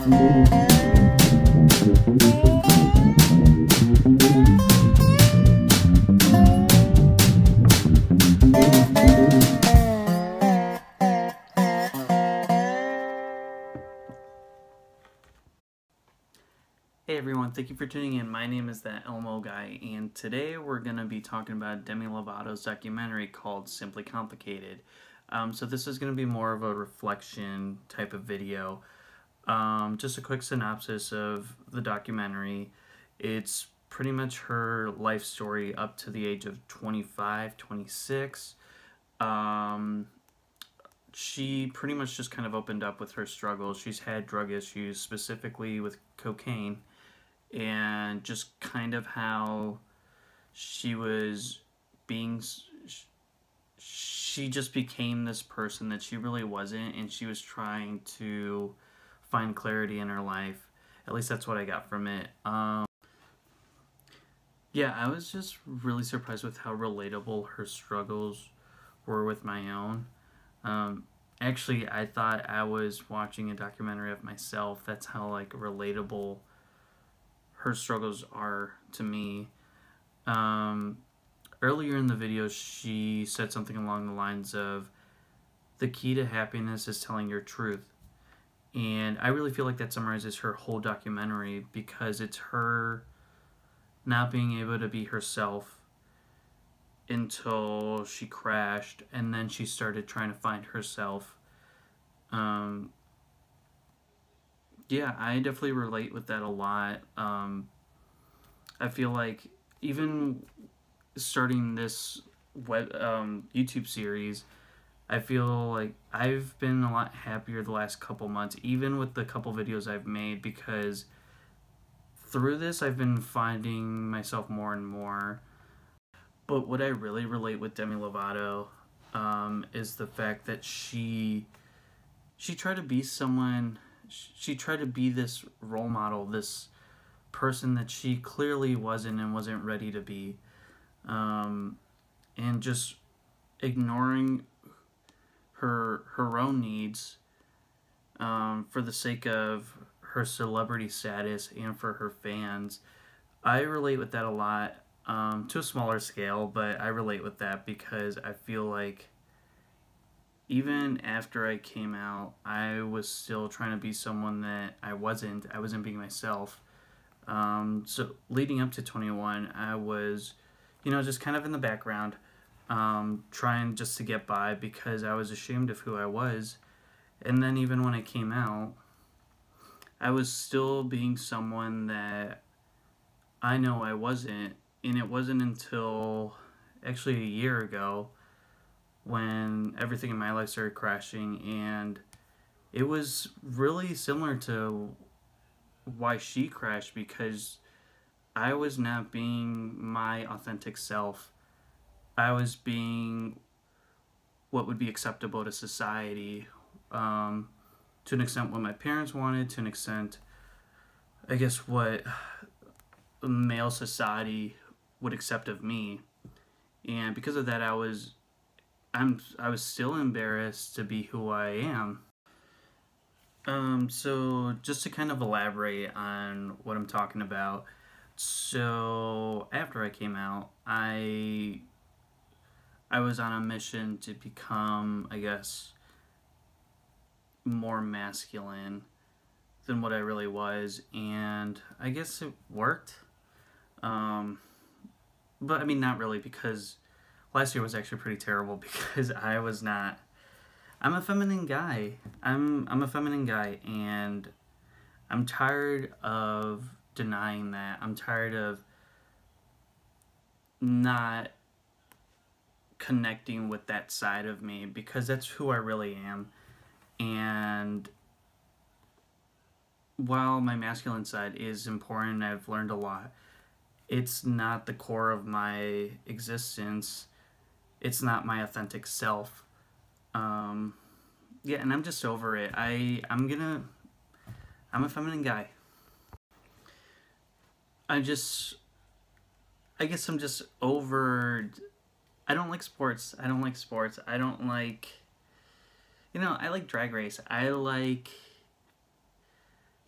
Hey everyone, thank you for tuning in. My name is That Elmo Guy, and today we're going to be talking about Demi Lovato's documentary called Simply Complicated. So this is going to be more of a reflection type of video. Just a quick synopsis of the documentary. It's pretty much her life story up to the age of 25, 26. She pretty much just kind of opened up with her struggles. She's had drug issues, specifically with cocaine, and just kind of how she was being, she just became this person that she really wasn't, and she was trying to find clarity in her life. At least that's what I got from it. Yeah, I was just really surprised with how relatable her struggles were with my own. Actually, I thought I was watching a documentary of myself. That's how, like, relatable her struggles are to me. Earlier in the video, she said something along the lines of, the key to happiness is telling your truth. And I really feel like that summarizes her whole documentary, because it's her not being able to be herself until she crashed, and then she started trying to find herself. Yeah, I definitely relate with that a lot. I feel like even starting this YouTube series, I feel like I've been a lot happier the last couple months, even with the couple videos I've made, because through this I've been finding myself more and more. But what I really relate with Demi Lovato is the fact that she tried to be someone, she tried to be this role model, this person that she clearly wasn't and wasn't ready to be. And just ignoring her own needs for the sake of her celebrity status and for her fans. I relate with that a lot. To a smaller scale, but I relate with that because I feel like even after I came out, I was still trying to be someone that I wasn't. I wasn't being myself. So leading up to 21, I was, just kind of in the background, trying just to get by because I was ashamed of who I was. And then even when I came out, I was still being someone that I know I wasn't. And it wasn't until actually a year ago when everything in my life started crashing, and it was really similar to why she crashed, because I was not being my authentic self. I was being what would be acceptable to society, to an extent what my parents wanted, to an extent, I guess, what male society would accept of me. And because of that, I was still embarrassed to be who I am. So just to kind of elaborate on what I'm talking about. So after I came out, I was on a mission to become, I guess, more masculine than what I really was, and I guess it worked. But I mean, not really, because last year was actually pretty terrible because I was not. I'm a feminine guy. I'm a feminine guy, and I'm tired of denying that. I'm tired of not connecting with that side of me, because that's who I really am. And while my masculine side is important, I've learned a lot, it's not the core of my existence. It's not my authentic self. Yeah, and I'm just over it. I'm a feminine guy. I guess I'm just over. I don't like sports. I don't like, I like Drag Race. I like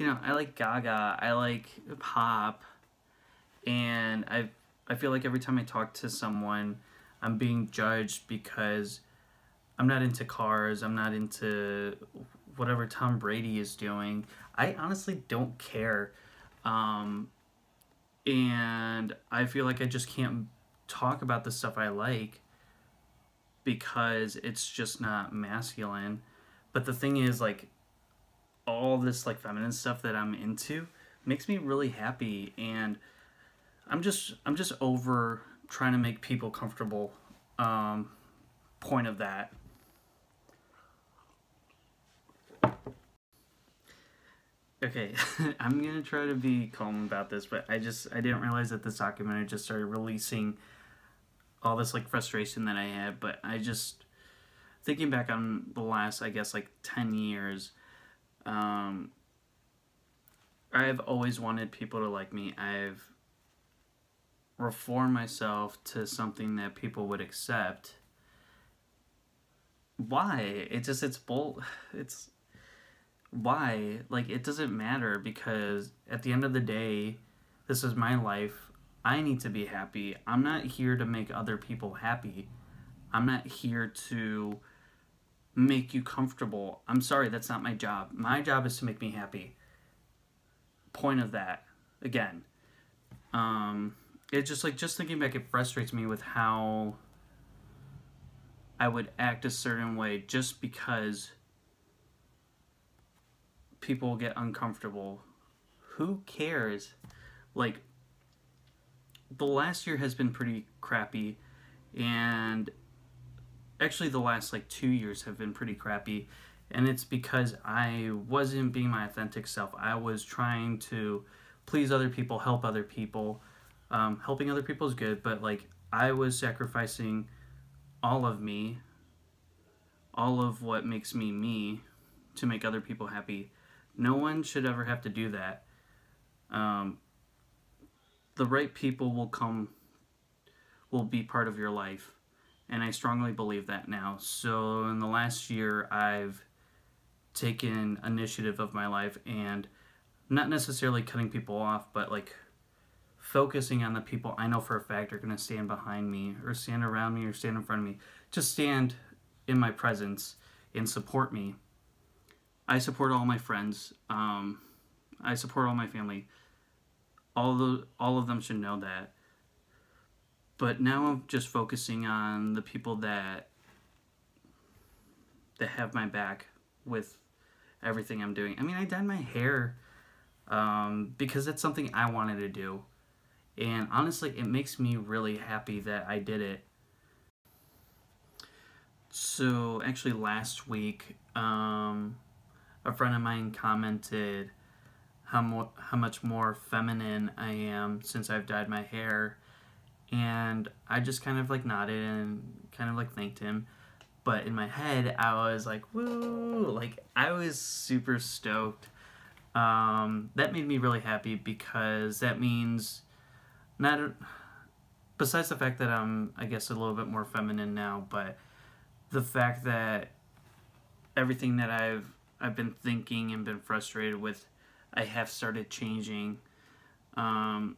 I like Gaga, I like pop, and I feel like every time I talk to someone, I'm being judged because I'm not into cars, I'm not into whatever Tom Brady is doing. I honestly don't care. Um, and I feel like I just can't talk about the stuff I like because it's just not masculine. But the thing is, like, all this like feminine stuff that I'm into makes me really happy, and I'm just over trying to make people comfortable. Um, Point of that. Okay, I'm gonna try to be calm about this, but I didn't realize that this documentary just started releasing all this like frustration that I had. But I just thinking back on the last, I guess, like 10 years. Um, I've always wanted people to like me. I've reformed myself to something that people would accept. Why? It's bull. It's why? Like, it doesn't matter because at the end of the day, this is my life. I need to be happy. I'm not here to make other people happy. I'm not here to make you comfortable. I'm sorry, that's not my job. My job is to make me happy. Point of that. Again. It's just like, just thinking back, it frustrates me with how I would act a certain way just because people get uncomfortable. Who cares? Like, the last year has been pretty crappy, and actually the last like 2 years have been pretty crappy, and it's because I wasn't being my authentic self. I was trying to please other people, help other people. Helping other people is good, but like, I was sacrificing all of me, all of what makes me me, to make other people happy. No one should ever have to do that. Um, the right people will be part of your life, and I strongly believe that now. So in the last year, I've taken initiative of my life, and not necessarily cutting people off, but like focusing on the people I know for a fact are going to stand behind me or stand around me or stand in front of me. Just stand in my presence and support me. I support all my friends. I support all my family. All of them should know that. But now I'm just focusing on the people that have my back with everything I'm doing. I mean, I dyed my hair because that's something I wanted to do, and honestly, it makes me really happy that I did it. So actually, last week, a friend of mine commented how much more feminine I am since I've dyed my hair, and I just kind of like nodded and kind of like thanked him. But in my head, I was like, "Woo!" Like, I was super stoked. That made me really happy because that means not besides the fact that I'm, I guess, a little bit more feminine now, but the fact that everything that I've been thinking and been frustrated with, I have started changing. Um,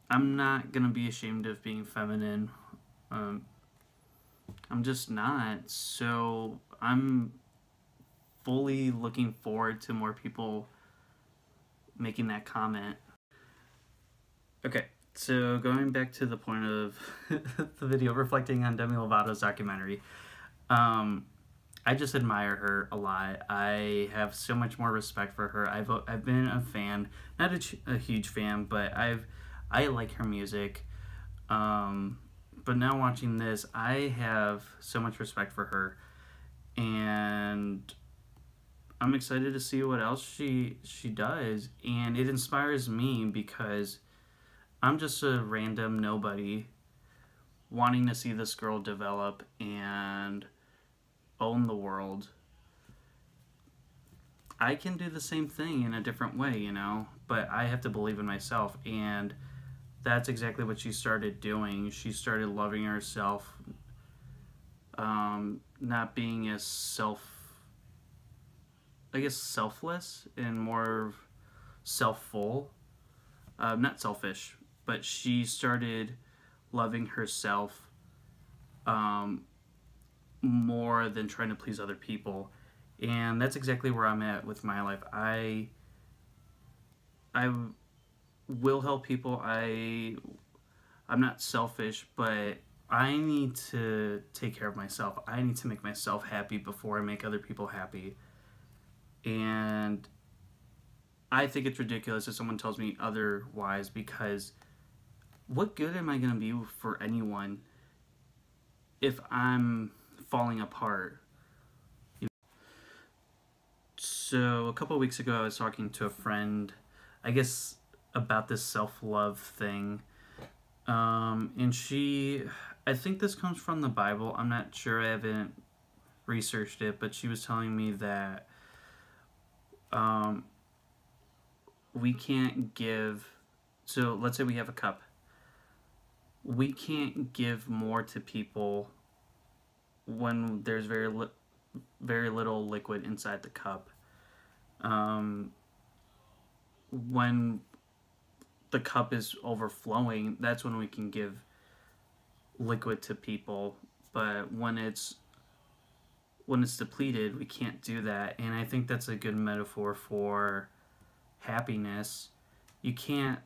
I'm not gonna be ashamed of being feminine. Um, I'm just not. So I'm fully looking forward to more people making that comment. Okay, so going back to the point of the video reflecting on Demi Lovato's documentary, um, I just admire her a lot. I have so much more respect for her. I've been a fan, not a huge fan, but I like her music. Um, but now watching this, I have so much respect for her, and I'm excited to see what else she does, and it inspires me because I'm just a random nobody wanting to see this girl develop and own the world. I can do the same thing in a different way, but I have to believe in myself, and that's exactly what she started doing. She started loving herself, not being as selfless, and more. not selfish, but she started loving herself um, more than trying to please other people. And that's exactly where I'm at with my life. I will help people. I'm not selfish, but I need to take care of myself. I need to make myself happy before I make other people happy. And I think it's ridiculous if someone tells me otherwise, because what good am I going to be for anyone if I'm falling apart? So a couple of weeks ago, I was talking to a friend, I guess, about this self-love thing. And I think this comes from the Bible. I'm not sure, I haven't researched it, but she was telling me that we can't give, so let's say we have a cup. We can't give more to people when there's very little liquid inside the cup. When the cup is overflowing, that's when we can give liquid to people. But when it's depleted, we can't do that. And I think that's a good metaphor for happiness. You can't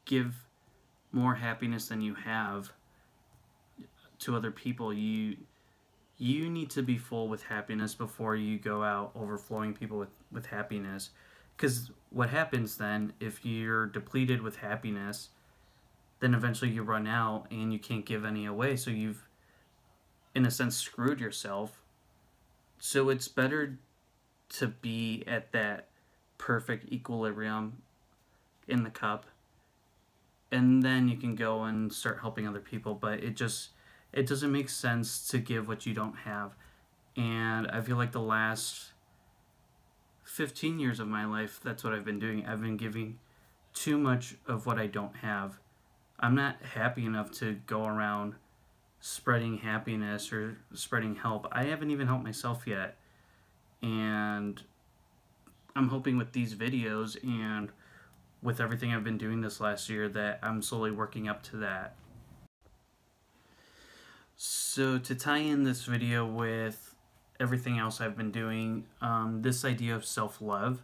give more happiness than you have to other people. You need to be full with happiness before you go out overflowing people with happiness. Because what happens then, if you're depleted with happiness, then eventually you run out and you can't give any away. So you've, in a sense, screwed yourself. So it's better to be at that perfect equilibrium in the cup, and then you can go and start helping other people. But it doesn't make sense to give what you don't have. And I feel like the last 15 years of my life, that's what I've been doing. I've been giving too much of what I don't have. I'm not happy enough to go around spreading happiness or spreading help. I haven't even helped myself yet. And I'm hoping with these videos and with everything I've been doing this last year that I'm slowly working up to that. So to tie in this video with everything else I've been doing, this idea of self-love,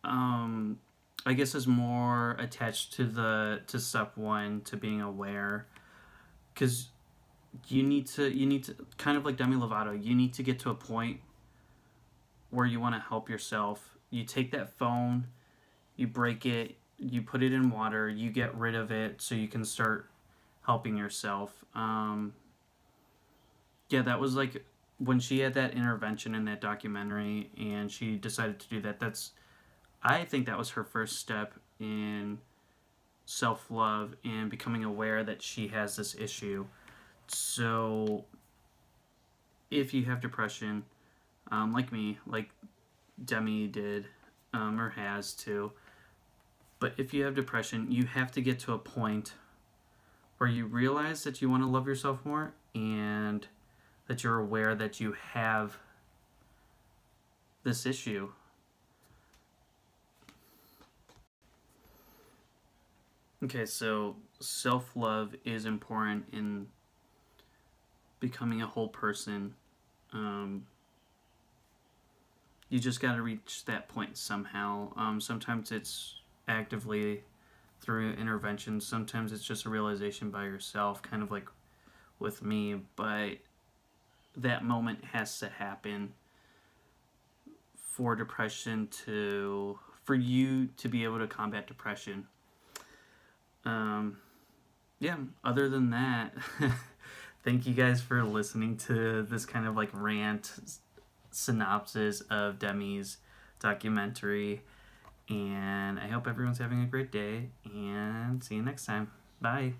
I guess is more attached to step one, to being aware, because you need to kind of like Demi Lovato, you need to get to a point where you want to help yourself. You take that phone, you break it, you put it in water, you get rid of it so you can start helping yourself. Yeah, that was like when she had that intervention in that documentary and she decided to do that. I think that was her first step in self-love and becoming aware that she has this issue. So if you have depression, like me, like Demi did, or has too, but if you have depression, you have to get to a point where you realize that you want to love yourself more and that you're aware that you have this issue. Okay, so self-love is important in becoming a whole person. You just got to reach that point somehow. Sometimes it's actively through intervention. Sometimes it's just a realization by yourself, kind of like with me. But that moment has to happen for you to be able to combat depression. Yeah, other than that, thank you guys for listening to this kind of like rant synopsis of Demi's documentary, and I hope everyone's having a great day, and see you next time. Bye.